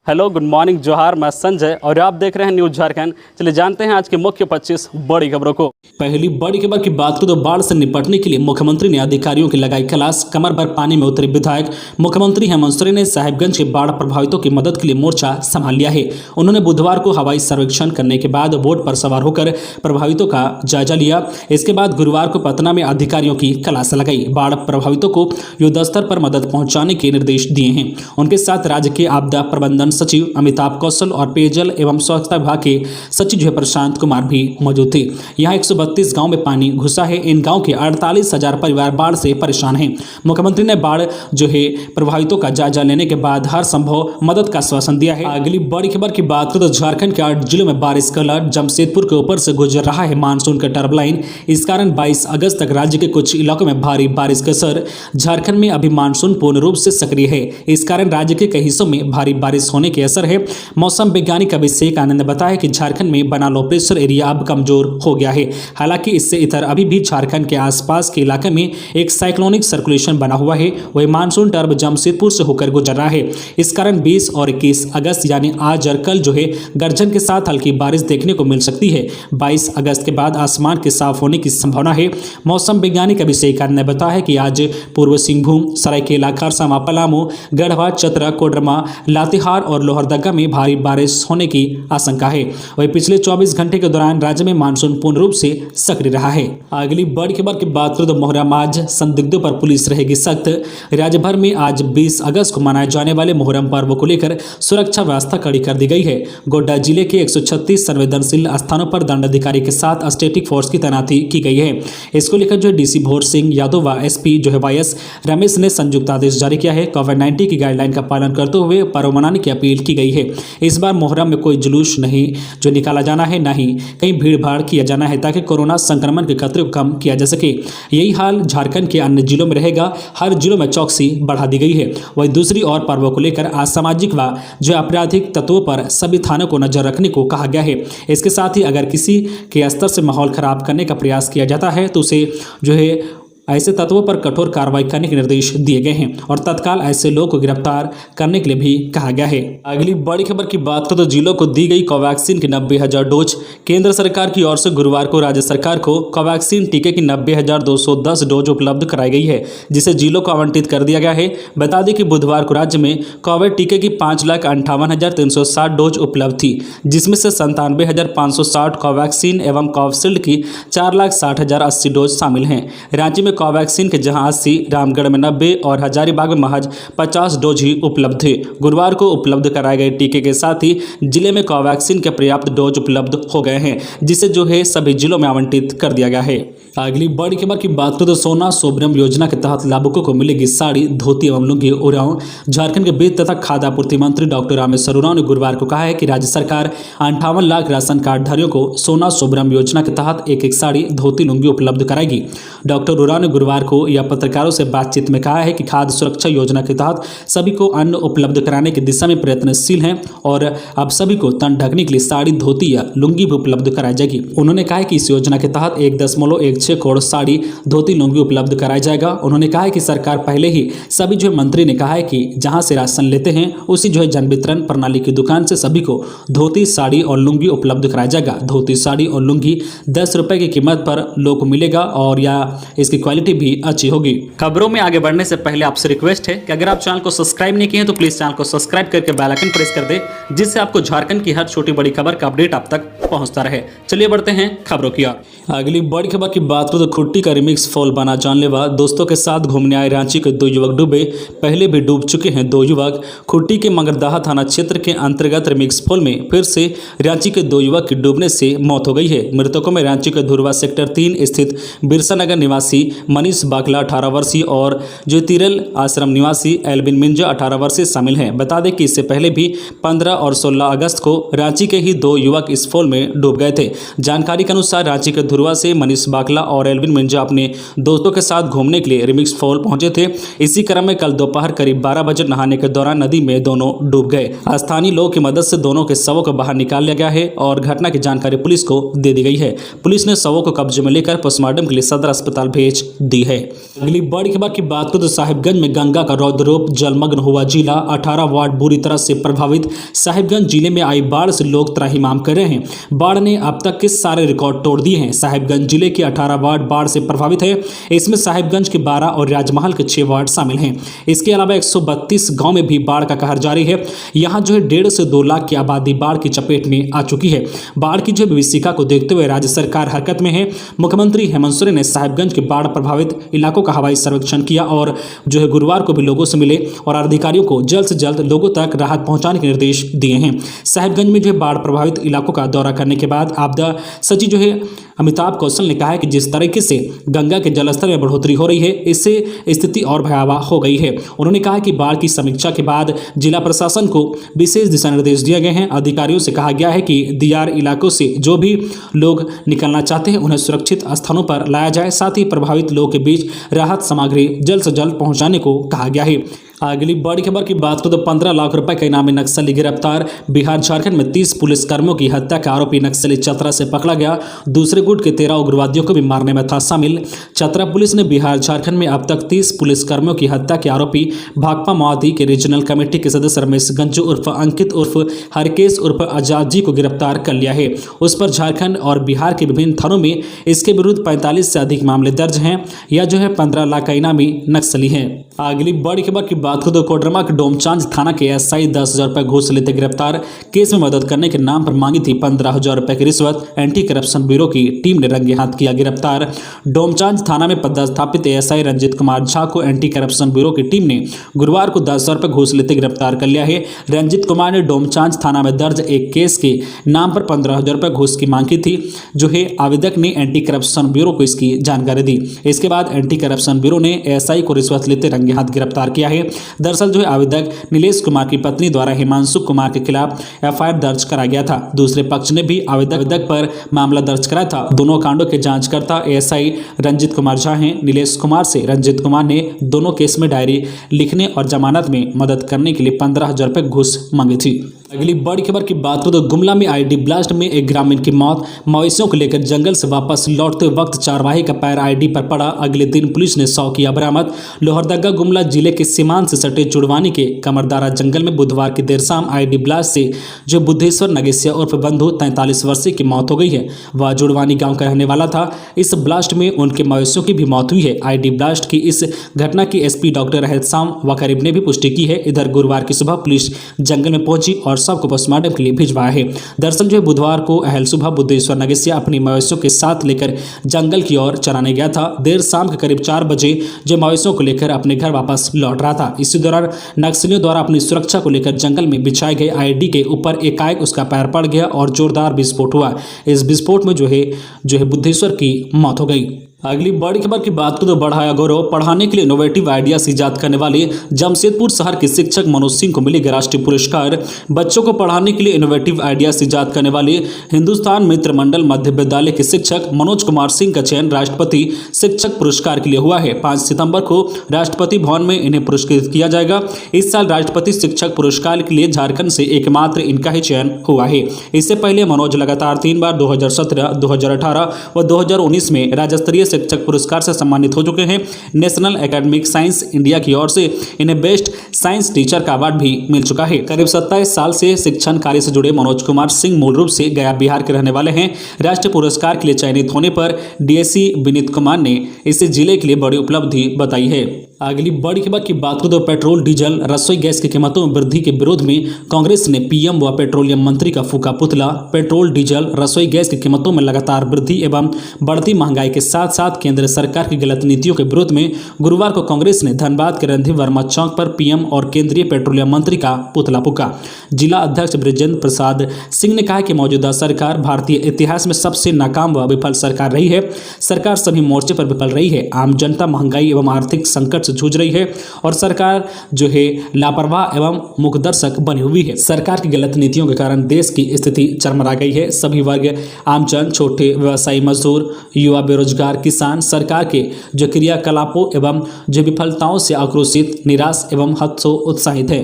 Hello, good morning, जोहार। मैं संजय और आप देख रहे हैं न्यूज झारखंड। चलिए जानते हैं आज की मुख्य 25 बड़ी खबरों को। पहली बड़ी खबर की बात करें तो बाढ़ से निपटने के लिए मुख्यमंत्री ने अधिकारियों की लगाई क्लास। कमर भर पानी में उतरे विधायक। मुख्यमंत्री हेमंत सोरेन ने साहिबगंज के बाढ़ प्रभावितों की मदद के लिए मोर्चा संभाल लिया है। उन्होंने बुधवार को हवाई सर्वेक्षण करने के बाद बोट पर सवार होकर प्रभावितों का जायजा लिया। इसके बाद गुरुवार को पटना में अधिकारियों की क्लास लगाई। बाढ़ प्रभावितों को युद्धस्तर पर मदद पहुंचाने के निर्देश दिए हैं। उनके साथ राज्य के आपदा प्रबंधन सचिव अमिताभ कौशल और पेयजल एवं स्वच्छता विभाग के सचिव जो प्रशांत कुमार भी मौजूद थे। यहाँ 132 गांव में पानी घुसा है। इन गांव के 48,000 परिवार बाढ़ से परेशान हैं। मुख्यमंत्री ने बाढ़ जो है प्रभावितों का जायजा लेने के बाद हर संभव मदद का आश्वासन दिया है। अगली बड़ी खबर की बात करें तो झारखंड के 8 जिलों में बारिश का अलर्ट। जमशेदपुर के ऊपर से गुजर रहा है मानसून का टर्बलाइन। इस कारण 22 अगस्त तक राज्य के कुछ इलाकों में भारी बारिश का असर। झारखंड में अभी मानसून पूर्ण रूप से सक्रिय है। इस कारण राज्य के कई हिस्सों में भारी बारिश होने के असर है। मौसम वैज्ञानिक अभिषेक आनंद ने बताया कि झारखंड में बना लो प्रेशर एरिया अब कमजोर हो गया है। हालांकि इससे इधर अभी भी झारखंड के आसपास के इलाके में एक साइक्लोनिक सर्कुलेशन बना हुआ है। वही मानसून टर्ब जमशेदपुर से होकर गुजर रहा है। इस कारण 20 और 21 अगस्त यानी आज और कल जो है गर्जन के साथ हल्की बारिश देखने को मिल सकती है। 22 अगस्त के बाद आसमान के साफ होने की संभावना है। मौसम वैज्ञानिक अभिषेक आनंद ने बताया कि आज पूर्व सिंहभूम, सरायकेला, खरसावां, पलामू, गढ़वा, चतरा, कोडरमा, लातेहार और लोहरदगा में भारी बारिश होने की आशंका है। वहीं पिछले 24 घंटे के दौरान राज्य में मानसून पूर्ण रूप से सक्रिय रहा है। अगली बड़ी खबर की बात करें तो मोहर्रम आज संदिग्धों पर पुलिस रहेगी सख्त। राज्य भर में आज 20 अगस्त को मनाए जाने वाले मोहर्रम पर्व को लेकर सुरक्षा व्यवस्था कड़ी कर दी गई है। गोड्डा जिले के 136 संवेदनशील स्थानों पर दंडाधिकारी के साथ स्टैटिक फोर्स की तैनाती की गई है। इसको लेकर जो डीसी भोर सिंह यादव व एसपी जो है वाईएस रमेश ने संयुक्त आदेश जारी किया है। कोविड-19 की गाइडलाइन का पालन करते हुए पर्व मनाने की अपील की गई है। इस बार मोहर्रम में कोई जुलूस नहीं जो निकाला जाना है, ना ही कहीं भीड़ भाड़ किया जाना है, ताकि कोरोना संक्रमण के खतरे को कम किया जा सके। यही हाल झारखंड के अन्य जिलों में रहेगा। हर जिलों में चौकसी बढ़ा दी गई है। वही दूसरी ओर पर्वों को लेकर असामाजिक व जो आपराधिक तत्वों पर सभी थानों को नजर रखने को कहा गया है। इसके साथ ही अगर किसी के स्तर से माहौल खराब करने का प्रयास किया जाता है तो उसे जो है ऐसे तत्वों पर कठोर कार्रवाई करने के निर्देश दिए गए हैं और तत्काल ऐसे लोगों को गिरफ्तार करने के लिए भी कहा गया है। अगली बड़ी खबर की बात करें तो जिलों को दी गई कोवैक्सीन की 90,000 डोज। केंद्र सरकार की ओर से गुरुवार को राज्य सरकार को कोवैक्सीन टीके की 90,210 डोज उपलब्ध कराई गई है, जिसे जिलों को आवंटित कर दिया गया है। बता दें कि बुधवार को राज्य में कोविड टीके की 5,58,360 डोज उपलब्ध थी, जिसमें से 97,560 कोवैक्सीन एवं कोविशील्ड की 4,60,080 डोज शामिल हैं। राज्य में कोवैक्सीन के जहां 80, रामगढ़ में 90 और हजारीबाग में महज 50 डोज ही उपलब्ध थे। गुरुवार को उपलब्ध कराए गए टीके के साथ ही जिले में कोवैक्सीन के पर्याप्त डोज उपलब्ध हो गए हैं, जिसे जो है सभी जिलों में आवंटित कर दिया गया है। अगली बड़ी खबर की बात करें तो सोना सोबरम योजना के तहत लाभुकों को मिलेगी साड़ी, धोती एवं लुंगी। उरांव झारखंड के वित्त तथा खाद्य आपूर्ति मंत्री डॉक्टर रामेश्वर उरांव ने गुरुवार को कहा है कि राज्य सरकार 58 लाख राशन कार्डधारियों को सोना सोबरम योजना के तहत एक साड़ी, धोती, लुंगी उपलब्ध कराएगी। डॉक्टर उरांव ने गुरुवार को यह पत्रकारों से बातचीत में कहा है कि खाद्य सुरक्षा योजना के तहत सभी को अन्न उपलब्ध कराने की दिशा में प्रयत्नशील हैं और अब सभी को तन ढकने के लिए साड़ी, धोती या लुंगी भी उपलब्ध कराई जाएगी। उन्होंने कहा कि इस योजना के तहत 1.16 करोड़ साड़ी, धोती, लुंगी उपलब्ध कराया जाएगा। उन्होंने कहा है कि सरकार पहले ही सभी जो मंत्री ने कहा है कि जहां से राशन लेते हैं उसी जो है जन वितरण प्रणाली की दुकान से सभी को धोती, साड़ी और लुंगी उपलब्ध कराया जाएगा। धोती, साड़ी और लुंगी 10 रुपए की कीमत पर लोगों को मिलेगा और या इसकी क्वालिटी भी अच्छी होगी। खबरों में आगे बढ़ने से पहले आपसे रिक्वेस्ट है कि अगर आप चैनल को सब्सक्राइब नहीं किए हैं तो प्लीज चैनल को सब्सक्राइब करके बेल आइकन प्रेस कर दे, जिससे आपको झारखंड की हर छोटी बड़ी खबर का अपडेट आप तक पहुंचता रहे। चलिए बढ़ते हैं खबरों की ओर। अगली बड़ी खबर की बात करें तो खुट्टी का रिमिक्स फॉल बना जानलेवा। दोस्तों के साथ घूमने आए रांची के 2 युवक डूबे। पहले भी डूब चुके हैं 2 युवक। खुट्टी के मगरदाहा थाना क्षेत्र के अंतर्गत रिमिक्स फॉल में फिर से रांची के 2 युवक की डूबने से मौत हो गई है। मृतकों में रांची के धुरवा सेक्टर 3 स्थित बिरसा नगर निवासी मनीष बाकला 18 वर्षीय और ज्योतिरल आश्रम निवासी एल्विन मिंजा 18 वर्षीय शामिल हैं। बता दें कि इससे पहले भी 15 और 16 अगस्त को रांची के ही 2 युवक इस फॉल में डूब गए थे। जानकारी के अनुसार रांची के धुरवा से मनीष बाकला और एल्विन मिंजा अपने दोस्तों के साथ घूमने के लिए रिमिक्स फॉल पहुंचे थे। इसी क्रम में कल दोपहर करीब 12 बजे नहाने के दौरान नदी में दोनों डूब गए। स्थानीय लोगों की मदद से दोनों के शवों को बाहर निकाल लिया गया है और घटना की जानकारी पुलिस को दे दी गई है। पुलिस ने शवों को कब्जे में लेकर पोस्टमार्टम के लिए सदर अस्पताल भेज दी है। अगली बड़ी खबर की बात करें तो साहिबगंज में गंगा का रौद्ररूप, जलमग्न हुआ जिला, 18 वार्ड बुरी तरह से प्रभावित। साहिबगंज जिले में आई बाढ़ से लोग त्राहिमाम कर रहे हैं। बाढ़ ने अब तक के सारे रिकॉर्ड तोड़ दिए हैं। साहिबगंज जिले के 18 वार्ड बाढ़ से प्रभावित है। इसमें साहिबगंज के 12 और राजमहल के 6 वार्ड शामिल हैं। इसके अलावा 132 गांव में भी बाढ़ का कहर जारी है। यहाँ जो है 1.5 से 2 लाख की आबादी बाढ़ की चपेट में आ चुकी है। बाढ़ की जो विभीषिका को देखते हुए राज्य सरकार हरकत में है। मुख्यमंत्री हेमंत सोरेन ने साहिबगंज के बाढ़ प्रभावित इलाकों का हवाई सर्वेक्षण किया और जो है गुरुवार को भी लोगों से मिले और अधिकारियों को जल्द से जल्द लोगों तक राहत पहुंचाने के निर्देश दिए हैं। साहिबगंज में जो है बाढ़ प्रभावित इलाकों का दौरा करने के बाद आपदा सचिव जो है अमिताभ कौशल ने कहा है कि जिस तरीके से गंगा के जलस्तर में बढ़ोतरी हो रही है, इससे स्थिति और भयावह हो गई है। उन्होंने कहा कि बाढ़ की समीक्षा के बाद जिला प्रशासन को विशेष दिशा निर्देश दिए गए हैं। अधिकारियों से कहा गया है कि दियार इलाकों से जो भी लोग निकलना चाहते हैं उन्हें सुरक्षित स्थानों पर लाया जाए। साथ ही प्रभावित लोगों के बीच राहत सामग्री जल्द से जल्द पहुंचाने को कहा गया है। अगली बड़ी खबर की बात करें तो 15 लाख रुपए के इनामी नक्सली गिरफ्तार। बिहार झारखंड में 30 पुलिसकर्मियों की हत्या का आरोपी नक्सली चतरा से पकड़ा गया। दूसरे गुट के 13 उग्रवादियों को भी मारने में था शामिल। चतरा पुलिस ने बिहार झारखंड में अब तक 30 पुलिसकर्मियों की हत्या के आरोपी भाकपा माओवादी के रीजनल कमेटी के सदस्य रमेश गंजू उर्फ अंकित उर्फ हरकेश उर्फ आजाद जी को गिरफ्तार कर लिया है। उस पर झारखंड और बिहार के विभिन्न थानों में इसके विरुद्ध 45 से अधिक मामले दर्ज हैं। यह जो है 15 लाख का इनामी नक्सली है। अगली बड़ी खबर की बात करें तो कोडरमा के डोमचांच थाना के एसआई 10,000 रुपए घूस लेते गिरफ्तार। केस में मदद करने के नाम पर मांगी थी 15,000 रुपए की रिश्वत। एंटी करप्शन ब्यूरो की टीम ने रंगे हाथ किया गिरफ्तार। डोमचांच थाना में पदस्थापित एएसआई रंजित कुमार झा को एंटी करप्शन ब्यूरो की टीम ने गुरुवार को 10,000 रुपए घूस लेते गिरफ्तार कर लिया है। रंजित कुमार ने डोमचांच थाना में दर्ज एक केस के नाम पर 15,000 रुपए घूस की मांगी थी। जो है आवेदक ने एंटी करप्शन ब्यूरो को इसकी जानकारी दी। इसके बाद एंटी करप्शन ब्यूरो ने एएसआई को रिश्वत लेते रंगे हाथ गिरफ्तार किया है। दरअसल जो है आवेदक नीलेश कुमार की पत्नी द्वारा हिमांशु कुमार के खिलाफ एफआईआर दर्ज कराया गया था। दूसरे पक्ष ने भी आवेदक पर मामला दर्ज कराया था। दोनों कांडों के जांचकर्ता एएसआई रंजित कुमार झा हैं। नीलेश कुमार से रंजित कुमार ने दोनों केस में डायरी लिखने और जमानत में मदद करने के लिए 15,000 रुपए घूस मांगी थी। अगली बड़ी खबर की बात करें तो गुमला में आईडी ब्लास्ट में एक ग्रामीण की मौत। मवेशियों को लेकर जंगल से वापस लौटते वक्त चारवाही का पैर आईडी पर पड़ा। अगले दिन पुलिस ने 100 किया बरामद। लोहरदगा गुमला जिले के सीमांत से सटे जुड़वानी के कमरदारा जंगल में बुधवार की देर शाम आईडी ब्लास्ट से जो बुद्धेश्वर नगेसिया उर्फ बंधु 43 वर्षीय की मौत हो गई है। वह जुड़वानी गांव का रहने वाला था। इस ब्लास्ट में उनके मवेशियों की भी मौत हुई है। आईडी ब्लास्ट की इस घटना की एसपी डॉक्टर रहतशाम वकारिब ने भी पुष्टि की है। इधर गुरुवार की सुबह पुलिस जंगल में पहुंची और शव को पोस्टमार्टम के लिए भिजवाया है। दरअसल जो बुधवार को अहल सुबह बुद्धेश्वर नगेसिया अपनी मवेशियों के साथ लेकर जंगल की ओर चराने गया था। देर शाम के करीब 4 बजे जो मवेशियों को लेकर अपने घर वापस लौट रहा था। इसी दौरान नक्सलियों द्वारा अपनी सुरक्षा को लेकर जंगल में बिछाए गए आईडी के ऊपर एकाएक उसका पैर पड़ गया और जोरदार विस्फोट हुआ। इस विस्फोट में जो है बुद्धेश्वर की मौत हो गई। अगली बड़ी खबर की बात करें तो बढ़ाया गौरव। पढ़ाने के लिए इनोवेटिव आइडियाज ईजाद करने वाले जमशेदपुर शहर के शिक्षक मनोज सिंह को मिलेगा राष्ट्रीय पुरस्कार। बच्चों को पढ़ाने के लिए इनोवेटिव आइडियाज ईजाद करने वाले हिंदुस्तान मित्र मंडल मध्य विद्यालय के शिक्षक मनोज कुमार सिंह का चयन राष्ट्रपति शिक्षक पुरस्कार के लिए हुआ है। 5 सितंबर को राष्ट्रपति भवन में इन्हें पुरस्कृत किया जाएगा। इस साल राष्ट्रपति शिक्षक पुरस्कार के लिए झारखंड से एकमात्र इनका ही चयन हुआ है। इससे पहले मनोज लगातार 3 बार 2017, 2018 व 2019 में राज्य स्तरीय शिक्षक पुरस्कार से सम्मानित हो चुके हैं। नेशनल एकेडमिक साइंस इंडिया की ओर से इन्हें बेस्ट साइंस टीचर का अवार्ड भी मिल चुका है। करीब 27 साल से शिक्षण कार्य से जुड़े मनोज कुमार सिंह मूल रूप से गया बिहार के रहने वाले हैं। राष्ट्रीय पुरस्कार के लिए चयनित होने पर डीएससी विनीत कुमार ने इसे जिले के लिए बड़ी उपलब्धि बताई है। अगली बड़ी खबर की बात करें तो पेट्रोल डीजल रसोई गैस की कीमतों में वृद्धि के विरोध में कांग्रेस ने पीएम व पेट्रोलियम मंत्री का फूका पुतला। पेट्रोल डीजल रसोई गैस की कीमतों में लगातार वृद्धि एवं बढ़ती महंगाई के साथ साथ केंद्र सरकार की गलत नीतियों के विरोध में गुरुवार को कांग्रेस ने धनबाद के रणधीर वर्मा चौक पर पीएम और केंद्रीय पेट्रोलियम मंत्री का पुतला फूका। जिला अध्यक्ष ब्रिजेंद्र प्रसाद सिंह ने कहा कि मौजूदा सरकार भारतीय इतिहास में सबसे नाकाम व विफल सरकार रही है। सरकार सभी मोर्चे पर विफल रही है। आम जनता महंगाई एवं आर्थिक संकट से जूझ रही है और सरकार जो है लापरवाह एवं मुखदर्शक बनी हुई है। सरकार की गलत नीतियों के कारण देश की स्थिति चरमरा गई है। सभी वर्ग आमजन, छोटे व्यवसायी, मजदूर, युवा, बेरोजगार, किसान सरकार के जो क्रियाकलापों एवं जो विफलताओं से आक्रोशित, निराश एवं हतोत्साहित है।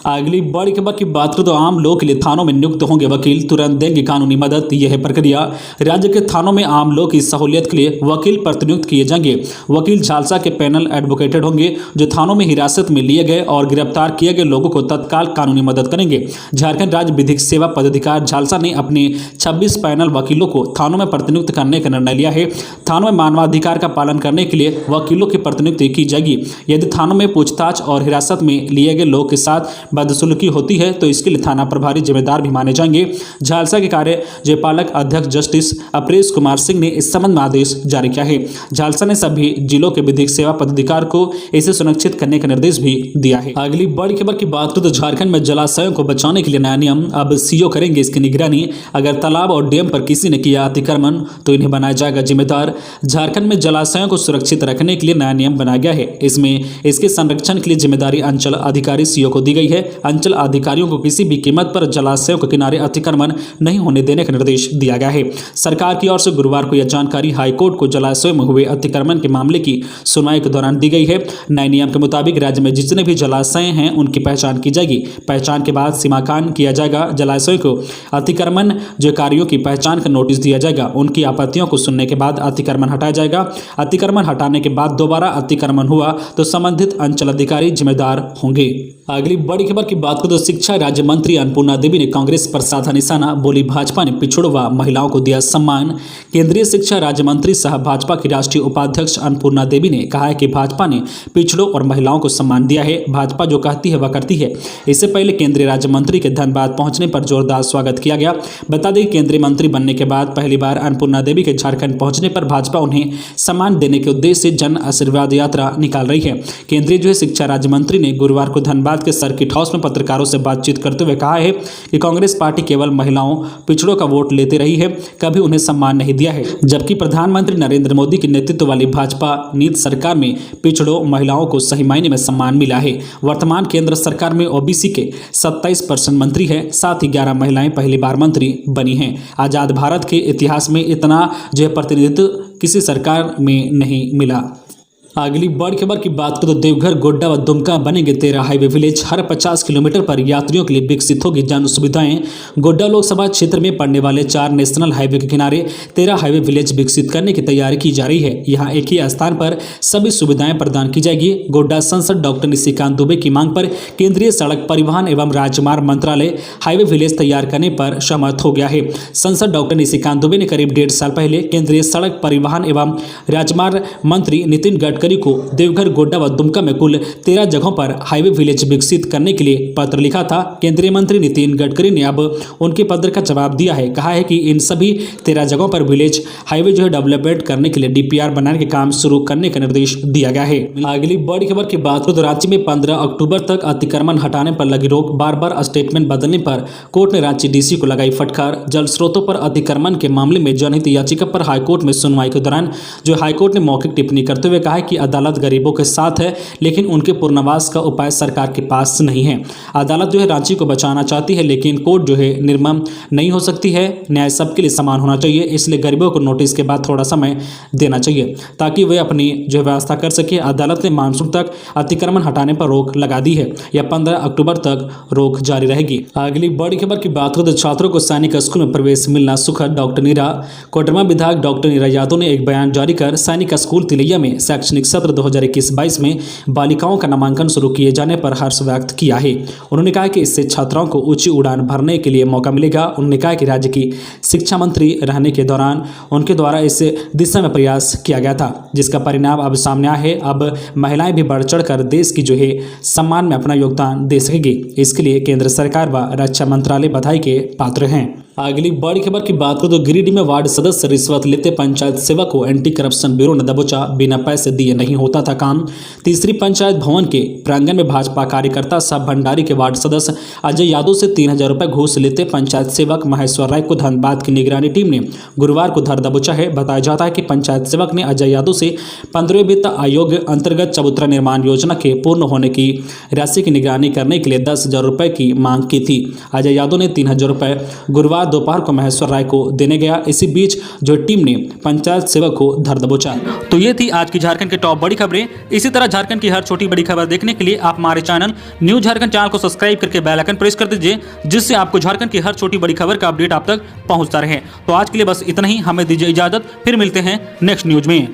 अगली बड़ी खबर की बात करें तो आम लोग के लिए थानों में नियुक्त होंगे वकील, तुरंत देंगे कानूनी मदद। यह है प्रक्रिया। राज्य के थानों में आम लोग की सहूलियत के लिए वकील प्रतिनियुक्त किए जाएंगे। वकील झालसा के पैनल एडवोकेटेड होंगे जो थानों में हिरासत में लिए गए और गिरफ्तार किए गए लोगों को तत्काल कानूनी मदद करेंगे। झारखंड राज्य विधिक सेवा पदाधिकारी झालसा ने अपने 26 पैनल वकीलों को थानों में प्रतिनियुक्त करने का निर्णय लिया है। थानों में मानवाधिकार का पालन करने के लिए वकीलों की प्रतिनियुक्ति की जाएगी। यदि थानों में पूछताछ और हिरासत में लिए गए लोग के साथ बदसलूकी होती है तो इसके लिए थाना प्रभारी जिम्मेदार भी माने जाएंगे। झालसा के कार्यपालक अध्यक्ष जस्टिस अपरेश कुमार सिंह ने इस संबंध में आदेश जारी किया है। झालसा ने सभी जिलों के विधिक सेवा पदाधिकारी को इसे सुनिश्चित करने का निर्देश भी दिया है। अगली बड़ी खबर की बात करें तो झारखंड में जलाशयों को बचाने के लिए नया नियम, अब सीओ करेंगे इसकी निगरानी। अगर तालाब और डैम पर किसी ने किया अतिक्रमण तो इन्हें बनाया जाएगा जिम्मेदार। झारखंड में जलाशयों को सुरक्षित रखने के लिए नया नियम बनाया गया है। इसमें इसके संरक्षण के लिए जिम्मेदारी अंचल अधिकारी सीओ को दी गई है। अंचल अधिकारियों को किसी भी कीमत पर जलाशयों के किनारे अतिक्रमण नहीं होने देने का निर्देश दिया गया है। सरकार की ओर से गुरुवार को यह जानकारी हाईकोर्ट को जलाशयों में हुए अतिक्रमण के मामले की सुनवाई के दौरान दी गई है। नए नियम के मुताबिक राज्य में जितने भी जलाशय हैं उनकी पहचान की जाएगी। पहचान के बाद सीमांकन किया जाएगा। जलाशयों को अतिक्रमण जो कार्यों की पहचान का नोटिस दिया जाएगा। उनकी आपत्तियों को सुनने के बाद अतिक्रमण हटाया जाएगा। अतिक्रमण हटाने के बाद दोबारा अतिक्रमण हुआ तो संबंधित अंचल अधिकारी जिम्मेदार होंगे। अगली बड़ी खबर की बात करें तो शिक्षा राज्य मंत्री अन्नपूर्णा देवी ने कांग्रेस पर साधा निशाना, बोली भाजपा ने पिछड़ों व महिलाओं को दिया सम्मान। केंद्रीय शिक्षा राज्य मंत्री सह भाजपा की राष्ट्रीय उपाध्यक्ष अन्नपूर्णा देवी ने कहा है कि भाजपा ने पिछड़ों और महिलाओं को सम्मान दिया है। भाजपा जो कहती है वह करती है। इससे पहले केंद्रीय राज्य मंत्री के धनबाद पहुंचने पर जोरदार स्वागत किया गया। बता दें केंद्रीय मंत्री बनने के बाद पहली बार अन्नपूर्णा देवी के झारखंड पहुंचने पर भाजपा उन्हें सम्मान देने के उद्देश्य से जन आशीर्वाद यात्रा निकाल रही है। केंद्रीय जो है शिक्षा राज्य मंत्री ने गुरुवार को धनबाद के सर्किट हाउस में पत्रकारों से बातचीत करते हुए कहा है कि कांग्रेस पार्टी केवल महिलाओं पिछड़ों का वोट लेते रही है, कभी उन्हें सम्मान नहीं दिया है। जबकि प्रधानमंत्री नरेंद्र मोदी के नेतृत्व वाली भाजपा नीति सरकार में पिछड़ों महिलाओं को सही मायने में सम्मान मिला है। वर्तमान केंद्र सरकार में ओबीसी के 27% मंत्री है, साथ ही 11 महिलाएं पहली बार मंत्री बनी हैं। आजाद भारत के इतिहास में इतना जो है प्रतिनिधित्व किसी सरकार में नहीं मिला। अगली बड़ी खबर की बात करें तो देवघर, गोड्डा व दुमका बनेंगे 13 हाईवे विलेज। हर 50 किलोमीटर पर यात्रियों के लिए विकसित होगी जन सुविधाएं। गोड्डा लोकसभा क्षेत्र में पड़ने वाले 4 नेशनल हाईवे के किनारे 13 हाईवे विलेज विकसित करने की तैयारी की जा रही है। यहाँ एक ही स्थान पर सभी सुविधाएं प्रदान की जाएगी। गोड्डा सांसद डॉक्टर निशिकांत दुबे की मांग पर केंद्रीय सड़क परिवहन एवं राजमार्ग मंत्रालय हाईवे विलेज तैयार करने पर सहमत हो गया है। सांसद डॉक्टर निशिकांत दुबे ने करीब 1.5 साल पहले केंद्रीय सड़क परिवहन एवं राजमार्ग मंत्री नितिन गडकरी को देवघर, गोड्डा व दुमका में कुल 13 जगहों पर हाईवे विलेज विकसित करने के लिए पत्र लिखा था। केंद्रीय मंत्री नितिन गडकरी ने अब उनके पत्र का जवाब दिया है। कहा है कि इन सभी 13 जगहों पर विलेज हाईवे जो है डेवलपमेंट करने के लिए डीपीआर बनाने के काम शुरू करने का निर्देश दिया गया है। अगली बड़ी खबर की बात करें तो राज्य में 15 अक्टूबर तक अतिक्रमण हटाने पर लगी रोक। बार बार स्टेटमेंट बदलने पर कोर्ट ने रांची डीसी को लगाई फटकार। जल स्रोतों पर अतिक्रमण के मामले में जनहित याचिका पर हाईकोर्ट में सुनवाई के दौरान जो हाईकोर्ट ने मौखिक टिप्पणी करते हुए कहा कि अदालत गरीबों के साथ है लेकिन उनके पुनर्वास का उपाय सरकार के पास नहीं है। अदालत जो है रांची को बचाना चाहती है लेकिन कोर्ट जो है निर्मम नहीं हो सकती है। न्याय सबके लिए समान होना चाहिए, इसलिए गरीबों को नोटिस के बाद थोड़ा समय देना चाहिए ताकि वे अपनी जो व्यवस्था कर सके। अदालत ने मानसून तक अतिक्रमण हटाने पर रोक लगा दी है। यह 15 अक्टूबर तक रोक जारी रहेगी। अगली बड़ी खबर की बात करें तो छात्रों को सैनिक स्कूल में प्रवेश मिलना सुखद। डॉक्टर नीरा कोडरमा विधायक डॉक्टर नीरा यादव ने एक बयान जारी कर सैनिक स्कूल तिलैया में शैक्षणिक सत्र 2021-22 में बालिकाओं का नामांकन शुरू किए जाने पर हर्ष व्यक्त किया है। उन्होंने कहा कि इससे छात्राओं को ऊंची उड़ान भरने के लिए मौका मिलेगा। उन्होंने कहा कि राज्य की शिक्षा मंत्री रहने के दौरान उनके द्वारा इस दिशा में प्रयास किया गया था जिसका परिणाम अब सामने आया है। अब महिलाएं भी बढ़ चढ़ कर देश की जो है सम्मान में अपना योगदान दे सकेगी। इसके लिए केंद्र सरकार व रक्षा मंत्रालय बधाई के पात्र हैं। अगली बड़ी खबर की बात करें तो गिरिडीह में वार्ड सदस्य रिश्वत लेते पंचायत सेवक को एंटी करप्शन ब्यूरो ने दबोचा। बिना पैसे दिए नहीं होता था काम। तीसरी पंचायत भवन के प्रांगण में भाजपा कार्यकर्ता सब भंडारी के वार्ड सदस्य अजय यादव से 3000 रुपये घूस लेते पंचायत सेवक महेश्वर राय को धनबाद की निगरानी टीम ने गुरुवार को धर दबोचा है। बताया जाता है कि पंचायत सेवक ने अजय यादव से 15वें वित्त आयोग अंतर्गत चबूतरा निर्माण योजना के पूर्ण होने की राशि की निगरानी करने के लिए 10,000 रुपये की मांग की थी। अजय यादव ने 3000 रुपये गुरुवार बाद दोपहर को महेश्वर राय को देने गया। इसी बीच जो टीम ने पंचायत सेवक को धर दबोचा। तो ये थी आज की झारखंड की टॉप बड़ी खबरें। इसी तरह झारखंड की हर छोटी बड़ी खबर देखने के लिए आप हमारे चैनल न्यूज झारखंड चैनल को सब्सक्राइब करके बेल आइकन प्रेस कर दीजिए, जिससे आपको झारखंड की हर छोटी बड़ी खबर का अपडेट आप तक पहुंचता रहे। तो आज के लिए बस इतना ही, हमें दीजिए इजाजत, फिर मिलते हैं नेक्स्ट न्यूज में।